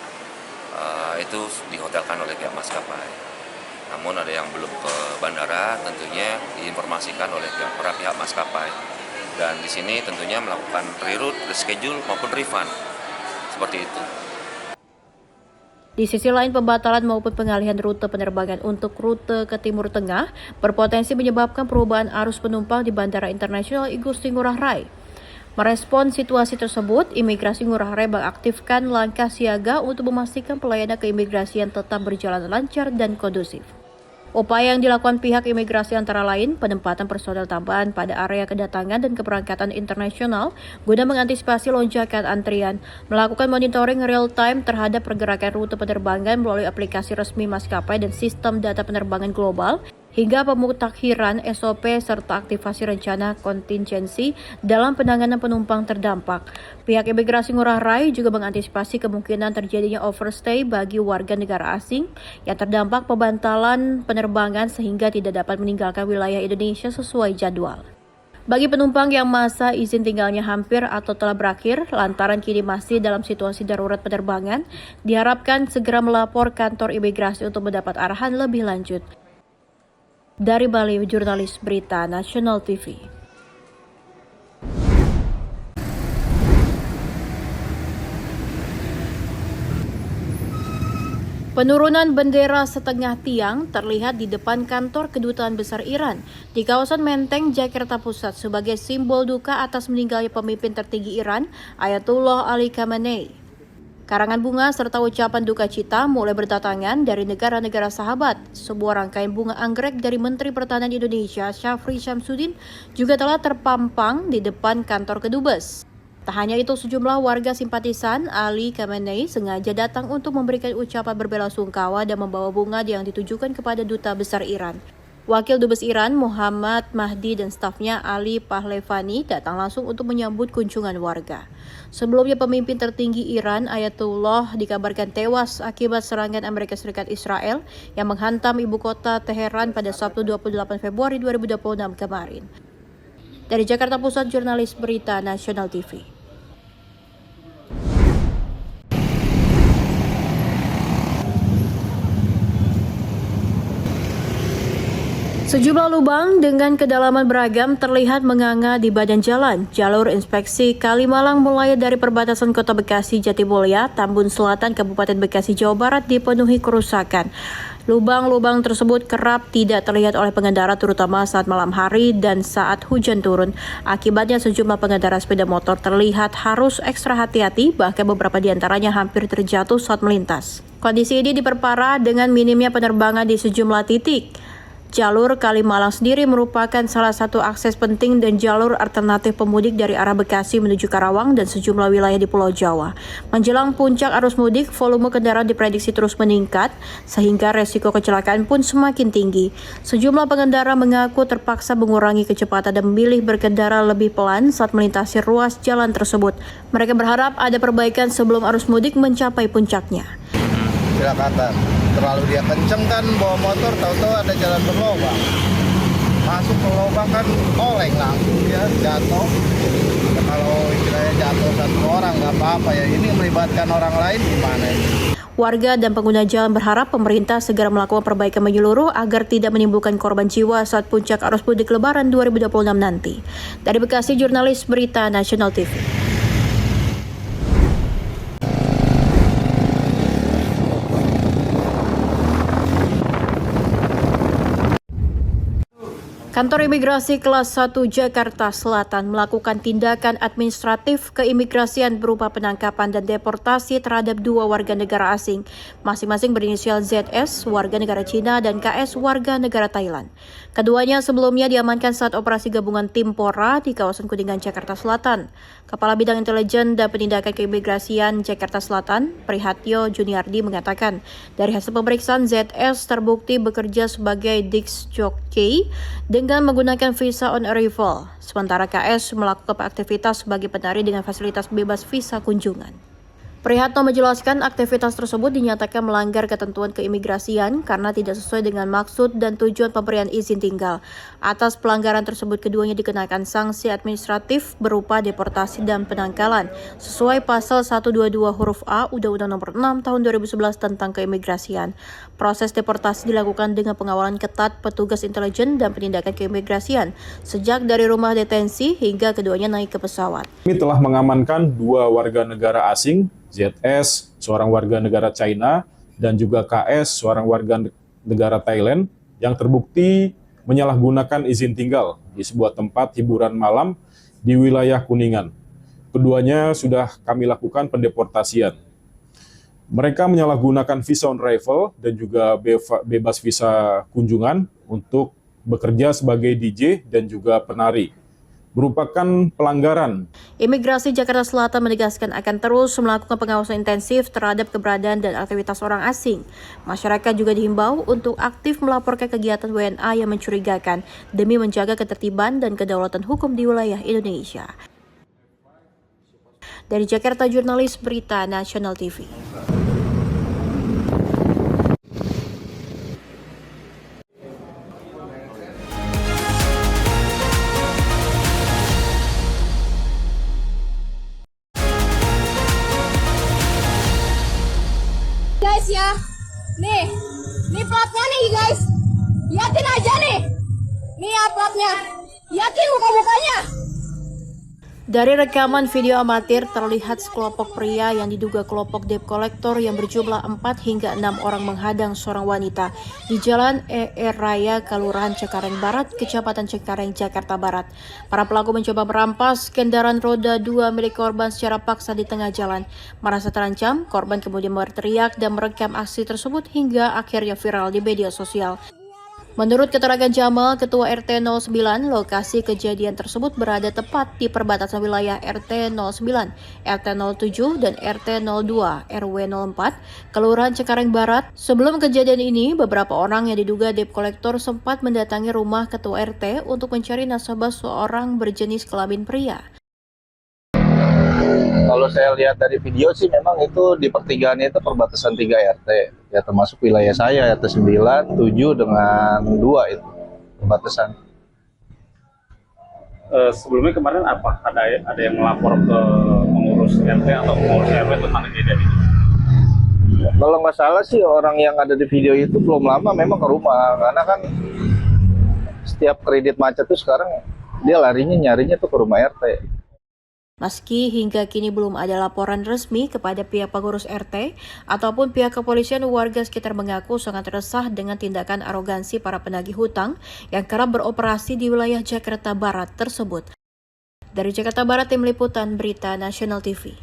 itu dihotelkan oleh pihak maskapai. Namun ada yang belum ke bandara, tentunya diinformasikan oleh para pihak maskapai. Dan di sini tentunya melakukan reroute, reschedule maupun refund. Seperti itu. Di sisi lain, pembatalan maupun pengalihan rute penerbangan untuk rute ke Timur Tengah berpotensi menyebabkan perubahan arus penumpang di Bandara Internasional Igusti Ngurah Rai. Merespon situasi tersebut, Imigrasi Ngurah Rai mengaktifkan langkah siaga untuk memastikan pelayanan keimigrasian tetap berjalan lancar dan kondusif. Upaya yang dilakukan pihak imigrasi antara lain penempatan personel tambahan pada area kedatangan dan keberangkatan internasional guna mengantisipasi lonjakan antrian, melakukan monitoring real-time terhadap pergerakan rute penerbangan melalui aplikasi resmi maskapai dan sistem data penerbangan global, hingga pemutakhiran SOP serta aktivasi rencana kontingensi dalam penanganan penumpang terdampak. Pihak Imigrasi Ngurah Rai juga mengantisipasi kemungkinan terjadinya overstay bagi warga negara asing yang terdampak pembantalan penerbangan sehingga tidak dapat meninggalkan wilayah Indonesia sesuai jadwal. Bagi penumpang yang masa izin tinggalnya hampir atau telah berakhir lantaran kini masih dalam situasi darurat penerbangan, diharapkan segera melapor kantor imigrasi untuk mendapat arahan lebih lanjut. Dari Bali, jurnalis Berita Nasional TV. Penurunan bendera setengah tiang terlihat di depan kantor Kedutaan Besar Iran di kawasan Menteng, Jakarta Pusat sebagai simbol duka atas meninggalnya pemimpin tertinggi Iran, Ayatollah Ali Khamenei. Karangan bunga serta ucapan duka cita mulai berdatangan dari negara-negara sahabat. Sebuah rangkaian bunga anggrek dari Menteri Pertahanan Indonesia, Syafri Syamsuddin, juga telah terpampang di depan kantor Kedubes. Tak hanya itu, sejumlah warga simpatisan Ali Khamenei sengaja datang untuk memberikan ucapan berbelasungkawa dan membawa bunga yang ditujukan kepada Duta Besar Iran. Wakil Dubes Iran Muhammad Mahdi dan stafnya Ali Pahlevani datang langsung untuk menyambut kunjungan warga. Sebelumnya pemimpin tertinggi Iran Ayatollah dikabarkan tewas akibat serangan Amerika Serikat Israel yang menghantam ibu kota Teheran pada Sabtu 28 Februari 2026 kemarin. Dari Jakarta Pusat, jurnalis Berita Nasional TV. Sejumlah lubang dengan kedalaman beragam terlihat menganga di badan jalan. Jalur inspeksi Kalimalang mulai dari perbatasan Kota Bekasi, Jatimulia, Tambun Selatan, Kabupaten Bekasi, Jawa Barat dipenuhi kerusakan. Lubang-lubang tersebut kerap tidak terlihat oleh pengendara terutama saat malam hari dan saat hujan turun. Akibatnya sejumlah pengendara sepeda motor terlihat harus ekstra hati-hati, bahkan beberapa di antaranya hampir terjatuh saat melintas. Kondisi ini diperparah dengan minimnya penerbangan di sejumlah titik. Jalur Kalimalang sendiri merupakan salah satu akses penting dan jalur alternatif pemudik dari arah Bekasi menuju Karawang dan sejumlah wilayah di Pulau Jawa. Menjelang puncak arus mudik, volume kendaraan diprediksi terus meningkat, sehingga resiko kecelakaan pun semakin tinggi. Sejumlah pengendara mengaku terpaksa mengurangi kecepatan dan memilih berkendara lebih pelan saat melintasi ruas jalan tersebut. Mereka berharap ada perbaikan sebelum arus mudik mencapai puncaknya. Silakan, terlalu dia kenceng kan bawa motor, tahu-tahu ada jalan berlubang, masuk ke lubang kan oleng langsung dia jatuh. Ya, kalau istilahnya jatuh satu orang nggak apa-apa ya, ini melibatkan orang lain gimana ini? Warga dan pengguna jalan berharap pemerintah segera melakukan perbaikan menyeluruh agar tidak menimbulkan korban jiwa saat puncak arus mudik Lebaran 2026 nanti. Dari Bekasi, jurnalis Berita Nasional TV. Kantor Imigrasi Kelas 1 Jakarta Selatan melakukan tindakan administratif keimigrasian berupa penangkapan dan deportasi terhadap 2 warga negara asing, masing-masing berinisial ZS, warga negara Cina, dan KS, warga negara Thailand. Keduanya sebelumnya diamankan saat operasi gabungan tim Polra di kawasan Kuningan, Jakarta Selatan. Kepala Bidang Intelijen dan Penindakan Keimigrasian Jakarta Selatan, Prihatyo Juniardi, mengatakan, dari hasil pemeriksaan ZS terbukti bekerja sebagai disc jockey dengan menggunakan visa on arrival, sementara KS melakukan aktivitas sebagai penari dengan fasilitas bebas visa kunjungan. Prihatno menjelaskan aktivitas tersebut dinyatakan melanggar ketentuan keimigrasian karena tidak sesuai dengan maksud dan tujuan pemberian izin tinggal. Atas pelanggaran tersebut keduanya dikenakan sanksi administratif berupa deportasi dan penangkalan sesuai pasal 122 huruf A Undang-Undang Nomor 6 Tahun 2011 tentang keimigrasian. Proses deportasi dilakukan dengan pengawalan ketat petugas intelijen dan penindakan keimigrasian sejak dari rumah detensi hingga keduanya naik ke pesawat. Kami telah mengamankan 2 warga negara asing, ZS, seorang warga negara China, dan juga KS, seorang warga negara Thailand, yang terbukti menyalahgunakan izin tinggal di sebuah tempat hiburan malam di wilayah Kuningan. Keduanya sudah kami lakukan pendeportasian. Mereka menyalahgunakan visa on arrival dan juga bebas visa kunjungan untuk bekerja sebagai DJ dan juga penari. Merupakan pelanggaran. Imigrasi Jakarta Selatan menegaskan akan terus melakukan pengawasan intensif terhadap keberadaan dan aktivitas orang asing. Masyarakat juga dihimbau untuk aktif melaporkan kegiatan WNA yang mencurigakan demi menjaga ketertiban dan kedaulatan hukum di wilayah Indonesia. Dari Jakarta, jurnalis Berita Nasional TV. Guys ya, nih plotnya nih guys, liatin aja nih ya plotnya, yakin muka-mukanya. Dari rekaman video amatir terlihat sekelompok pria yang diduga kelompok debt collector yang berjumlah 4 hingga 6 orang menghadang seorang wanita di Jalan ER Raya, Kelurahan Cengkareng Barat, Kecamatan Cengkareng, Jakarta Barat. Para pelaku mencoba merampas kendaraan roda 2 milik korban secara paksa di tengah jalan. Merasa terancam, korban kemudian berteriak dan merekam aksi tersebut hingga akhirnya viral di media sosial. Menurut keterangan Jamal, Ketua RT 09, lokasi kejadian tersebut berada tepat di perbatasan wilayah RT 09, RT 07, dan RT 02, RW 04, Kelurahan Cengkareng Barat. Sebelum kejadian ini, beberapa orang yang diduga debt collector sempat mendatangi rumah Ketua RT untuk mencari nasabah seorang berjenis kelamin pria. Kalau saya lihat dari video sih memang itu di pertigaannya itu perbatasan 3 RT. Ya termasuk wilayah saya, RT 9, 7 dengan 2 itu perbatasan. Sebelumnya kemarin apa? Ada yang melapor ke pengurus RT atau pengurus RW tentang kejadian ini? Kalau nggak salah sih orang yang ada di video itu belum lama memang ke rumah. Karena kan setiap kredit macet tuh sekarang dia nyarinya tuh ke rumah RT. Meski hingga kini belum ada laporan resmi kepada pihak pengurus RT ataupun pihak kepolisian, warga sekitar mengaku sangat resah dengan tindakan arogansi para penagih hutang yang kerap beroperasi di wilayah Jakarta Barat tersebut. Dari Jakarta Barat, tim liputan Berita Nasional TV.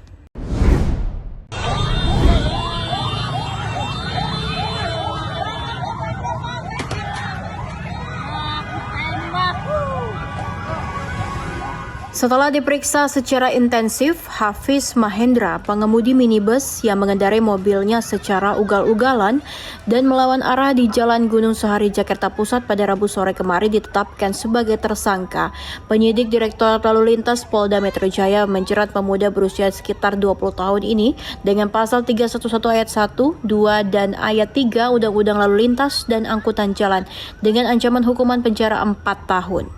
Setelah diperiksa secara intensif, Hafiz Mahendra, pengemudi minibus yang mengendarai mobilnya secara ugal-ugalan dan melawan arah di Jalan Gunung Sahari, Jakarta Pusat pada Rabu sore kemarin ditetapkan sebagai tersangka. Penyidik Direktorat Lalu Lintas Polda Metro Jaya menjerat pemuda berusia sekitar 20 tahun ini dengan pasal 311 ayat 1, 2, dan ayat 3 Undang-Undang Lalu Lintas dan Angkutan Jalan dengan ancaman hukuman penjara 4 tahun.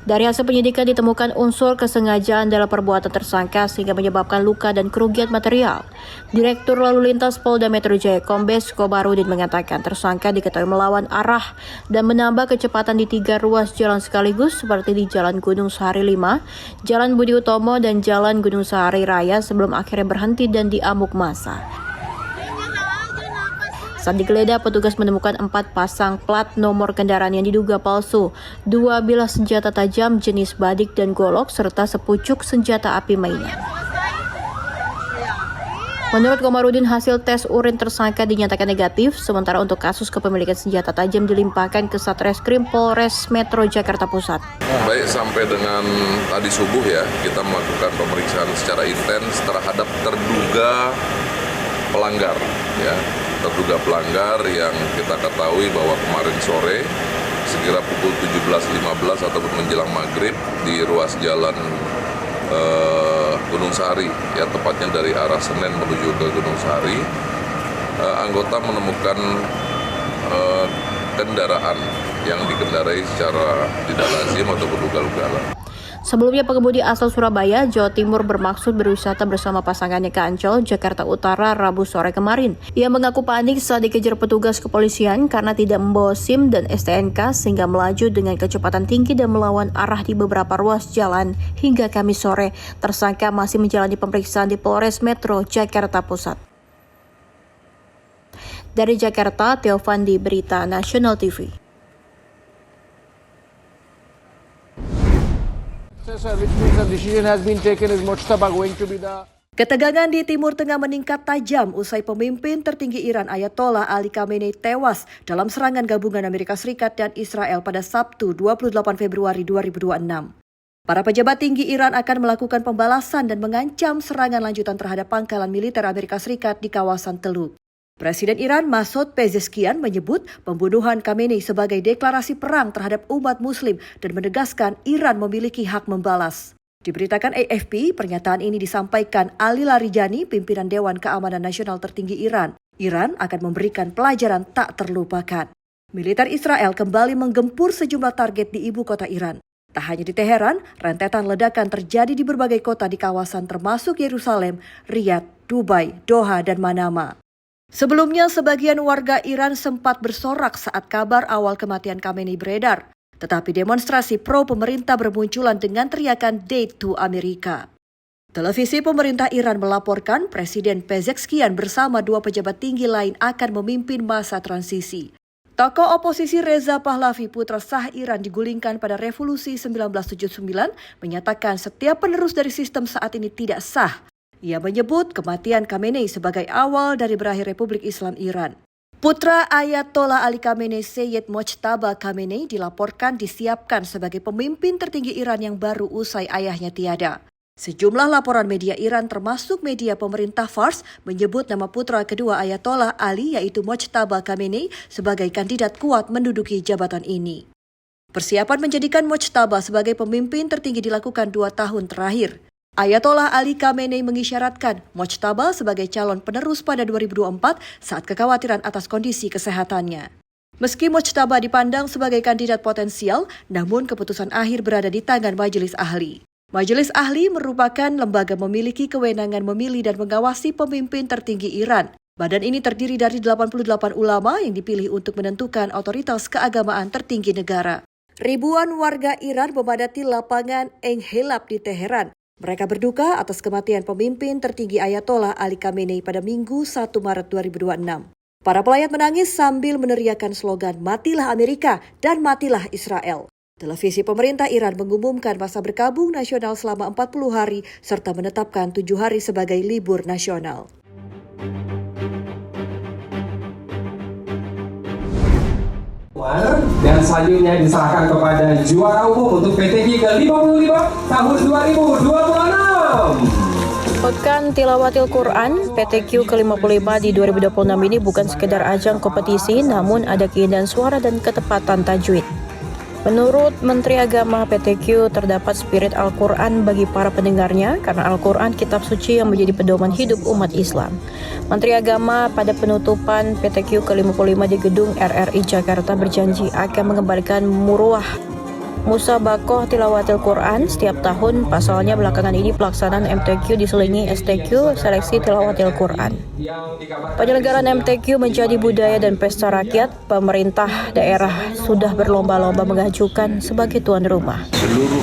Dari hasil penyidikan ditemukan unsur kesengajaan dalam perbuatan tersangka sehingga menyebabkan luka dan kerugian material. Direktur Lalu Lintas Polda Metro Jaya Kombes Kobarudin mengatakan tersangka diketahui melawan arah dan menambah kecepatan di 3 ruas jalan sekaligus seperti di Jalan Gunung Sahari 5, Jalan Budi Utomo, dan Jalan Gunung Sahari Raya sebelum akhirnya berhenti dan diamuk massa. Saat digeledah, petugas menemukan 4 pasang plat nomor kendaraan yang diduga palsu, 2 bilah senjata tajam jenis badik dan golok, serta sepucuk senjata api mainnya. Menurut Komarudin, hasil tes urin tersangka dinyatakan negatif, sementara untuk kasus kepemilikan senjata tajam dilimpahkan ke Satreskrim Polres Metro Jakarta Pusat. Baik, sampai dengan tadi subuh ya, kita melakukan pemeriksaan secara intens terhadap terduga pelanggar ya. Terduga pelanggar yang kita ketahui bahwa kemarin sore sekira pukul 17.15 ataupun menjelang maghrib di ruas jalan Gunung Sahari, ya tepatnya dari arah Senen menuju ke Gunung Sahari. Anggota menemukan kendaraan yang dikendarai secara tidak lazim atau ugal-ugalan. Sebelumnya, pengemudi asal Surabaya, Jawa Timur bermaksud berwisata bersama pasangannya ke Ancol, Jakarta Utara, Rabu sore kemarin. Ia mengaku panik saat dikejar petugas kepolisian karena tidak membawa SIM dan STNK sehingga melaju dengan kecepatan tinggi dan melawan arah di beberapa ruas jalan. Hingga Kamis sore, tersangka masih menjalani pemeriksaan di Polres Metro Jakarta Pusat. Dari Jakarta, Teofandi, Berita Nasional TV. Ketegangan di Timur Tengah meningkat tajam usai pemimpin tertinggi Iran Ayatollah Ali Khamenei tewas dalam serangan gabungan Amerika Serikat dan Israel pada Sabtu 28 Februari 2026. Para pejabat tinggi Iran akan melakukan pembalasan dan mengancam serangan lanjutan terhadap pangkalan militer Amerika Serikat di kawasan Teluk. Presiden Iran Masoud Pezeshkian menyebut pembunuhan Khamenei sebagai deklarasi perang terhadap umat muslim dan menegaskan Iran memiliki hak membalas. Diberitakan AFP, pernyataan ini disampaikan Ali Larijani, pimpinan Dewan Keamanan Nasional tertinggi Iran. Iran akan memberikan pelajaran tak terlupakan. Militer Israel kembali menggempur sejumlah target di ibu kota Iran. Tak hanya di Teheran, rentetan ledakan terjadi di berbagai kota di kawasan termasuk Yerusalem, Riyadh, Dubai, Doha, dan Manama. Sebelumnya, sebagian warga Iran sempat bersorak saat kabar awal kematian Khamenei beredar. Tetapi demonstrasi pro pemerintah bermunculan dengan teriakan Date to Amerika. Televisi pemerintah Iran melaporkan Presiden Pezeshkian bersama dua pejabat tinggi lain akan memimpin masa transisi. Tokoh oposisi Reza Pahlavi, putra sah Iran digulingkan pada revolusi 1979, menyatakan setiap penerus dari sistem saat ini tidak sah. Ia menyebut kematian Khamenei sebagai awal dari berakhir Republik Islam Iran. Putra Ayatollah Ali Khamenei, Seyyed Mojtaba Khamenei, dilaporkan disiapkan sebagai pemimpin tertinggi Iran yang baru usai ayahnya tiada. Sejumlah laporan media Iran termasuk media pemerintah Fars menyebut nama putra kedua Ayatollah Ali yaitu Mojtaba Khamenei sebagai kandidat kuat menduduki jabatan ini. Persiapan menjadikan Mojtaba sebagai pemimpin tertinggi dilakukan 2 tahun terakhir. Ayatollah Ali Khamenei mengisyaratkan Mojtaba sebagai calon penerus pada 2024 saat kekhawatiran atas kondisi kesehatannya. Meski Mojtaba dipandang sebagai kandidat potensial, namun keputusan akhir berada di tangan Majelis Ahli. Majelis Ahli merupakan lembaga memiliki kewenangan memilih dan mengawasi pemimpin tertinggi Iran. Badan ini terdiri dari 88 ulama yang dipilih untuk menentukan otoritas keagamaan tertinggi negara. Ribuan warga Iran memadati lapangan Enghelab di Teheran. Mereka berduka atas kematian pemimpin tertinggi Ayatollah Ali Khamenei pada Minggu 1 Maret 2026. Para pelayat menangis sambil meneriakkan slogan "Matilah Amerika" dan "Matilah Israel". Televisi pemerintah Iran mengumumkan masa berkabung nasional selama 40 hari serta menetapkan 7 hari sebagai libur nasional. Dan selanjutnya diserahkan kepada juara umum untuk PTQ ke-55 tahun 2026. Pekan Tilawatil Quran PTQ ke-55 di 2026 ini bukan sekedar ajang kompetisi, namun ada keindahan suara dan ketepatan tajwid. Menurut Menteri Agama PTQ, terdapat spirit Al-Quran bagi para pendengarnya karena Al-Quran kitab suci yang menjadi pedoman hidup umat Islam. Menteri Agama pada penutupan PTQ ke-55 di Gedung RRI Jakarta berjanji akan mengembalikan muruah Musabakoh Tilawatil Quran setiap tahun. Pasalnya belakangan ini pelaksanaan MTQ diselingi STQ Seleksi Tilawatil Quran. Penyelenggaraan MTQ menjadi budaya dan pesta rakyat. Pemerintah daerah sudah berlomba-lomba mengajukan sebagai tuan rumah. Seluruh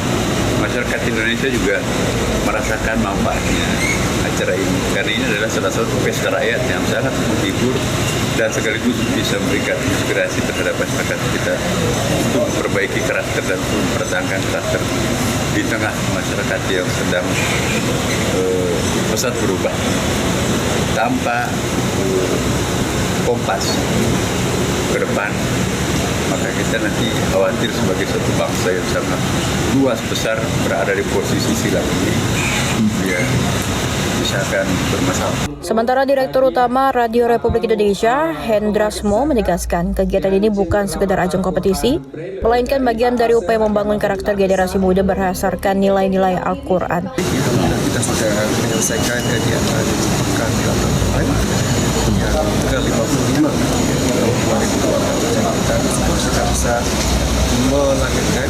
masyarakat Indonesia juga merasakan manfaatnya acara ini, karena ini adalah salah satu pesta rakyat yang sangat menghibur dan sekaligus bisa memberikan inspirasi terhadap masyarakat kita untuk memperbaiki karakter dan mempertahankan karakter di tengah masyarakat yang sedang pesat berubah. Tanpa kompas ke depan, maka kita nanti khawatir sebagai satu bangsa yang sangat luas besar berada di posisi silam ini, ya, bisa akan bermasalah. Sementara Direktur Utama Radio Republik Indonesia, Hendrasmo, menegaskan kegiatan ini bukan sekedar ajang kompetisi, melainkan bagian dari upaya membangun karakter generasi muda berdasarkan nilai-nilai Al-Quran. Kita dan menyelesaikan kegiatan pekan depan yang ke-55 tahun 2020. Kita sudah bisa melanjutkan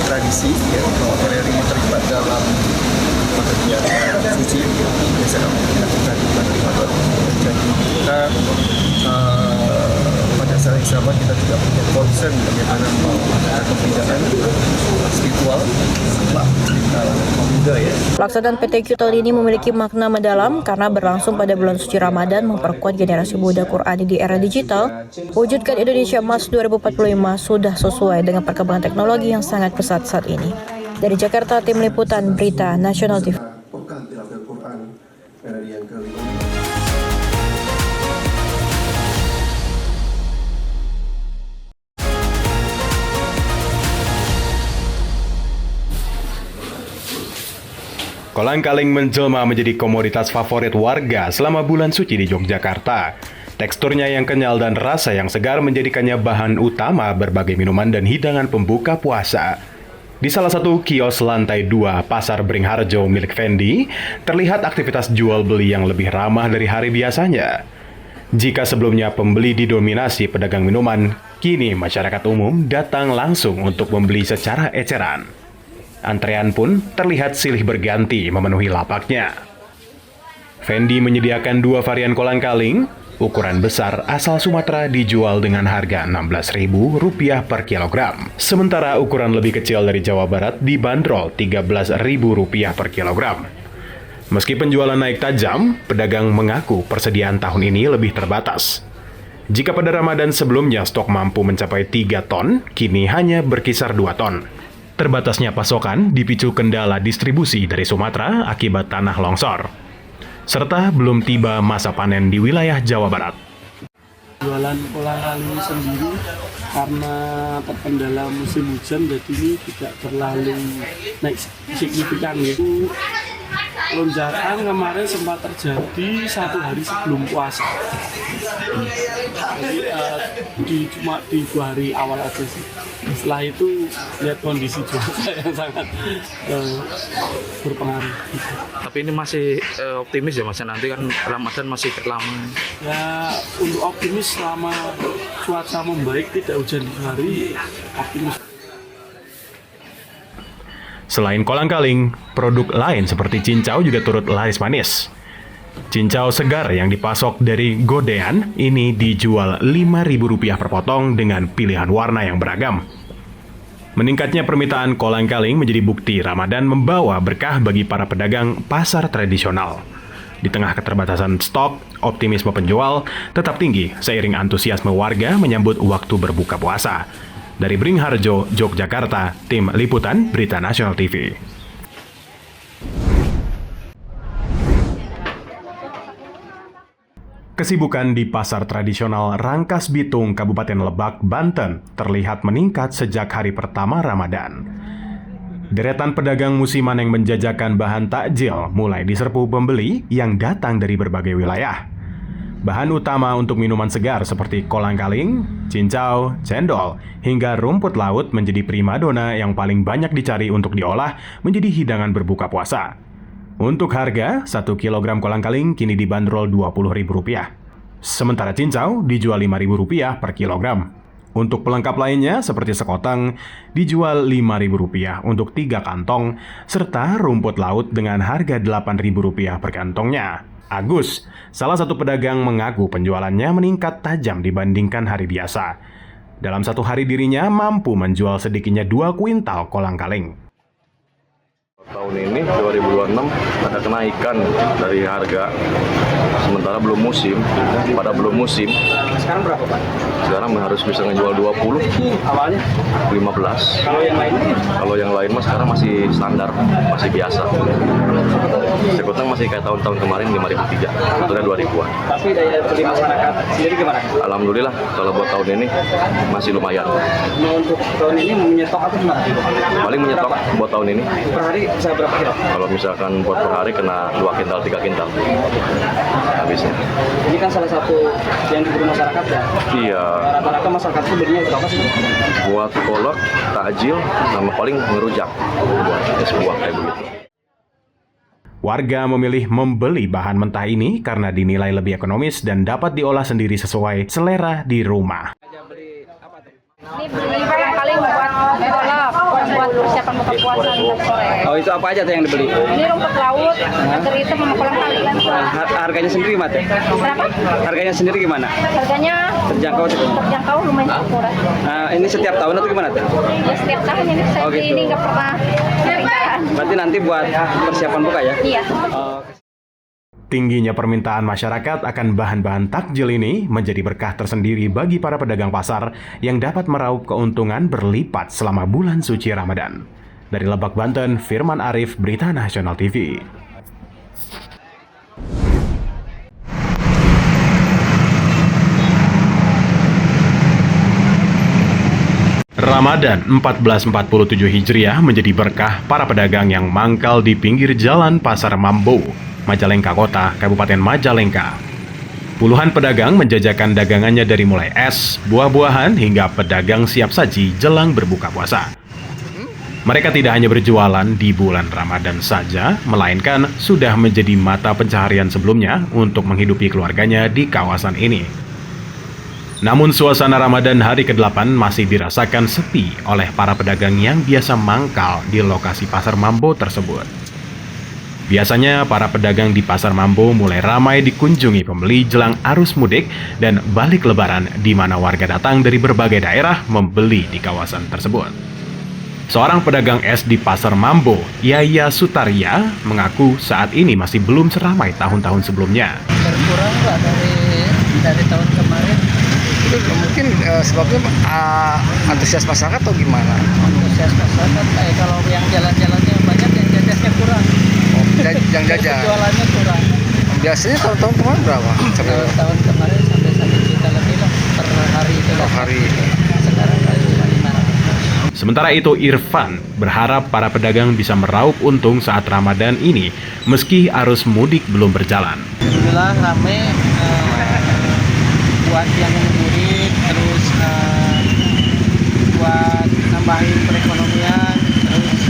tradisi yang RRI terlibat dalam kegiatan suci biasa dilakukan di bulan Ramadan. Jadi kita pada saat yang sama kita juga punya concern bagaimana melakukan pembinaan spiritual kita pemuda ya. Pelaksanaan PTQ tahun ini memiliki makna mendalam karena berlangsung pada bulan suci Ramadan, memperkuat generasi muda Qurani di era digital. Wujudkan Indonesia Emas 2045 sudah sesuai dengan perkembangan teknologi yang sangat pesat saat ini. Dari Jakarta, Tim Liputan Berita Nasional TV. Kolang-kaling menjelma menjadi komoditas favorit warga selama bulan suci di Yogyakarta. Teksturnya yang kenyal dan rasa yang segar menjadikannya bahan utama berbagai minuman dan hidangan pembuka puasa. Di salah satu kios lantai 2 Pasar Beringharjo milik Fendi, terlihat aktivitas jual beli yang lebih ramah dari hari biasanya. Jika sebelumnya pembeli didominasi pedagang minuman, kini masyarakat umum datang langsung untuk membeli secara eceran. Antrean pun terlihat silih berganti memenuhi lapaknya. Fendi menyediakan 2 varian kolang-kaling, ukuran besar asal Sumatera dijual dengan harga Rp16.000 per kilogram. Sementara ukuran lebih kecil dari Jawa Barat dibanderol Rp13.000 per kilogram. Meski penjualan naik tajam, pedagang mengaku persediaan tahun ini lebih terbatas. Jika pada Ramadan sebelumnya stok mampu mencapai 3 ton, kini hanya berkisar 2 ton. Terbatasnya pasokan dipicu kendala distribusi dari Sumatera akibat tanah longsor, serta belum tiba masa panen di wilayah Jawa Barat. Jualan kolang-kaling sendiri karena terkendala musim hujan, jadi ini tidak terlalu naik signifikan gitu. Lonjakan kemarin sempat terjadi 1 hari sebelum puasa. Jadi cuma di 2 hari awal aja sih. Setelah itu lihat kondisi cuaca yang sangat berpengaruh. Tapi ini masih optimis ya Mas, nanti kan Ramadan masih lama. Ya untuk optimis selama cuaca membaik, tidak hujan di hari, optimis. Selain kolang-kaling, produk lain seperti cincau juga turut laris manis. Cincau segar yang dipasok dari Godean ini dijual Rp5.000 per potong dengan pilihan warna yang beragam. Meningkatnya permintaan kolang-kaling menjadi bukti Ramadan membawa berkah bagi para pedagang pasar tradisional. Di tengah keterbatasan stok, optimisme penjual tetap tinggi seiring antusiasme warga menyambut waktu berbuka puasa. Dari Beringharjo, Yogyakarta, Tim Liputan Berita Nasional TV. Kesibukan di pasar tradisional Rangkas Bitung, Kabupaten Lebak, Banten terlihat meningkat sejak hari pertama Ramadan. Deretan pedagang musiman yang menjajakan bahan takjil mulai diserbu pembeli yang datang dari berbagai wilayah. Bahan utama untuk minuman segar seperti kolang-kaling, cincau, cendol, hingga rumput laut menjadi primadona yang paling banyak dicari untuk diolah menjadi hidangan berbuka puasa. Untuk harga, 1 kilogram kolang-kaling kini dibanderol Rp20.000. Sementara cincau dijual Rp5.000 per kilogram. Untuk pelengkap lainnya seperti sekoteng dijual Rp5.000 untuk 3 kantong, serta rumput laut dengan harga Rp8.000 per kantongnya. Agus, salah satu pedagang, mengaku penjualannya meningkat tajam dibandingkan hari biasa. Dalam 1 hari dirinya mampu menjual sedikitnya 2 kuintal kolang-kaling. Tahun ini 2026 ada kenaikan dari harga, sementara belum musim. Pada belum musim. Sekarang berapa Pak? Sekarang harus bisa ngejual 20. Awalnya? 15. Kalau yang lain? Kalau yang lain mas sekarang masih standar, masih biasa. Sekoteng masih kayak tahun-tahun kemarin 5.300, sebetulnya 2.000-an. Tapi daya beli masyarakat sendiri gimana? Alhamdulillah kalau buat tahun ini masih lumayan. Nah, untuk tahun ini menyetok apa gimana? Paling menyetok buat tahun ini. Per hari bisa berapa kilo? Kalau misalkan buat per hari kena 2 kintal, 3 kintal habisnya. Ini kan salah satu yang diburu masyarakat ya? Iya. Rata-rata masyarakat itu belinya berapa sih? Buat kolak, takjil, sama paling ngerujak buat es buah kayak begitu. Warga memilih membeli bahan mentah ini karena dinilai lebih ekonomis dan dapat diolah sendiri sesuai selera di rumah. Ini beli barang kaleng buat kolak, buat persiapan buka puasa nanti sore. Oh, itu apa aja tuh yang dibeli? Ini rumput laut, agar hitam sama kolang kaling. Harganya sendiri gimana? Berapa? Harganya sendiri gimana? Harganya terjangkau lumayan murah. Nah, ini setiap tahun atau gimana tuh? Ya setiap tahun ini saya Oh, beli gitu. ini nggak pernah ketinggalan. Berarti nanti buat persiapan buka ya? Iya. Tingginya permintaan masyarakat akan bahan-bahan takjil ini menjadi berkah tersendiri bagi para pedagang pasar yang dapat meraup keuntungan berlipat selama bulan suci Ramadan. Dari Lebak, Banten, Firman Arif, Berita Nasional TV. Ramadan 1447 Hijriah menjadi berkah para pedagang yang mangkal di pinggir jalan Pasar Mambo, Majalengka Kota, Kabupaten Majalengka. Puluhan pedagang menjajakan dagangannya dari mulai es, buah-buahan hingga pedagang siap saji jelang berbuka puasa. Mereka tidak hanya berjualan di bulan Ramadan saja, melainkan sudah menjadi mata pencaharian sebelumnya untuk menghidupi keluarganya di kawasan ini. Namun suasana Ramadan hari ke-8 masih dirasakan sepi oleh para pedagang yang biasa mangkal di lokasi Pasar Mambo tersebut. Biasanya para pedagang di Pasar Mambo mulai ramai dikunjungi pembeli jelang arus mudik dan balik lebaran di mana warga datang dari berbagai daerah membeli di kawasan tersebut. Seorang pedagang es di Pasar Mambo, Yaya Sutaria, mengaku saat ini masih belum seramai tahun-tahun sebelumnya. Berkurang Pak dari tahun kemarin. Itu mungkin sebabnya antusias masyarakat atau gimana? Antusias masyarakat kalau yang jalan-jalannya banyak, yang jajannya kurang. Yang jajan. Jualannya kurang. Biasanya tahun kemarin berapa? Tahun kemarin sampai 1 juta lebih lah per hari itu. Per hari. Sekarang cuma 500. Sementara itu Irfan berharap para pedagang bisa meraup untung saat Ramadan ini meski arus mudik belum berjalan. Alhamdulillah rame buat yang mudik, terus buat nambahin perekonomian, terus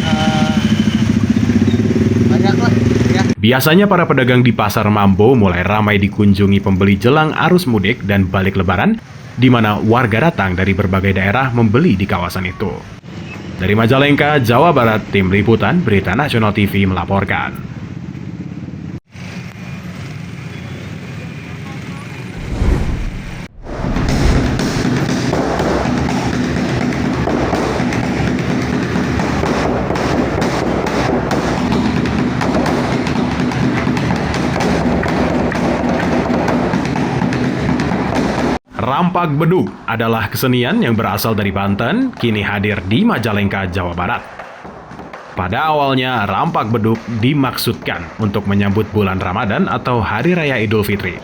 banyak lah ya. Biasanya para pedagang di Pasar Mambo mulai ramai dikunjungi pembeli jelang arus mudik dan balik lebaran, di mana warga datang dari berbagai daerah membeli di kawasan itu. Dari Majalengka, Jawa Barat, Tim Liputan Berita Nasional TV melaporkan. Rampak beduk adalah kesenian yang berasal dari Banten, kini hadir di Majalengka, Jawa Barat. Pada awalnya, rampak beduk dimaksudkan untuk menyambut bulan Ramadan atau Hari Raya Idul Fitri.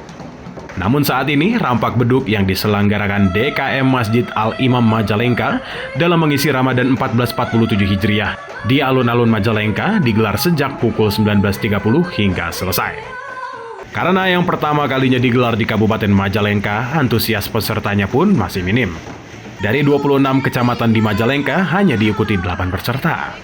Namun saat ini, rampak beduk yang diselenggarakan DKM Masjid Al-Imam Majalengka dalam mengisi Ramadan 1447 Hijriah di alun-alun Majalengka digelar sejak pukul 19.30 hingga selesai. Karena yang pertama kalinya digelar di Kabupaten Majalengka, antusias pesertanya pun masih minim. Dari 26 kecamatan di Majalengka, hanya diikuti 8 peserta.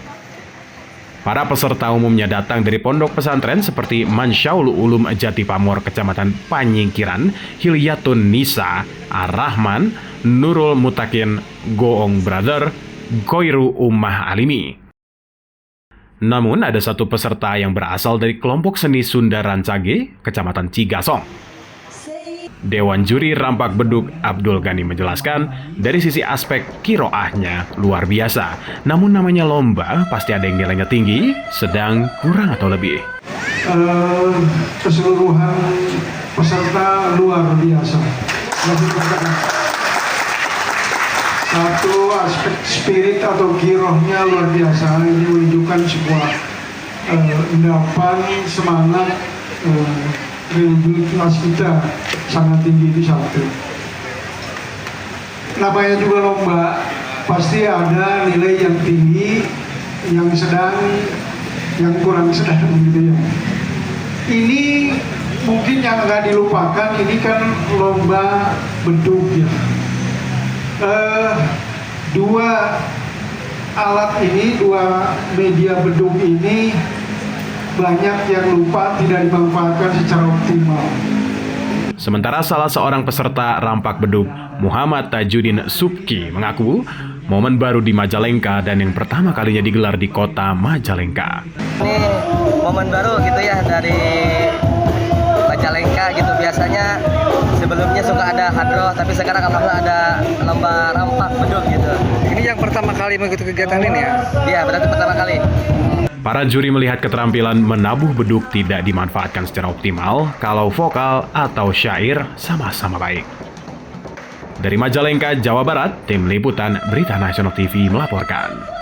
Para peserta umumnya datang dari pondok pesantren seperti Mansyaul Ulum Jati Pamor, Kecamatan Panyingkiran, Hilyatun Nisa, Ar-Rahman, Nurul Mutakin, Goong Brother, Koiru Ummah Alimi. Namun ada satu peserta yang berasal dari kelompok seni Sunda Rancage, Kecamatan Cigasong. Dewan Juri Rampak Beduk Abdul Ghani menjelaskan, dari sisi aspek kiroahnya luar biasa. Namun namanya lomba, pasti ada yang nilainya tinggi, sedang, kurang atau lebih. Keseluruhan peserta luar biasa. Satu aspek spirit atau girohnya luar biasa. Ini menunjukkan sebuah endapan semangat religiusitas kita sangat tinggi di satu. Namanya juga lomba, pasti ada nilai yang tinggi, yang sedang, yang kurang sedang gitu ya. Ini mungkin yang nggak dilupakan, ini kan lomba beduk ya. Dua alat ini, dua media beduk ini banyak yang lupa tidak dimanfaatkan secara optimal. Sementara salah seorang peserta rampak beduk, Muhammad Tajudin Subki, mengaku momen baru di Majalengka dan yang pertama kalinya digelar di kota Majalengka. Ini momen baru gitu ya dari Majalengka gitu. Biasanya sebelumnya suka ada hadroh, tapi sekarang alhamdulillah ada lomba rampak beduk gitu. Ini yang pertama kali mengikuti kegiatan ini ya? Iya, berarti pertama kali. Para juri melihat keterampilan menabuh beduk tidak dimanfaatkan secara optimal kalau vokal atau syair sama-sama baik. Dari Majalengka, Jawa Barat, Tim Liputan Berita Nasional TV melaporkan.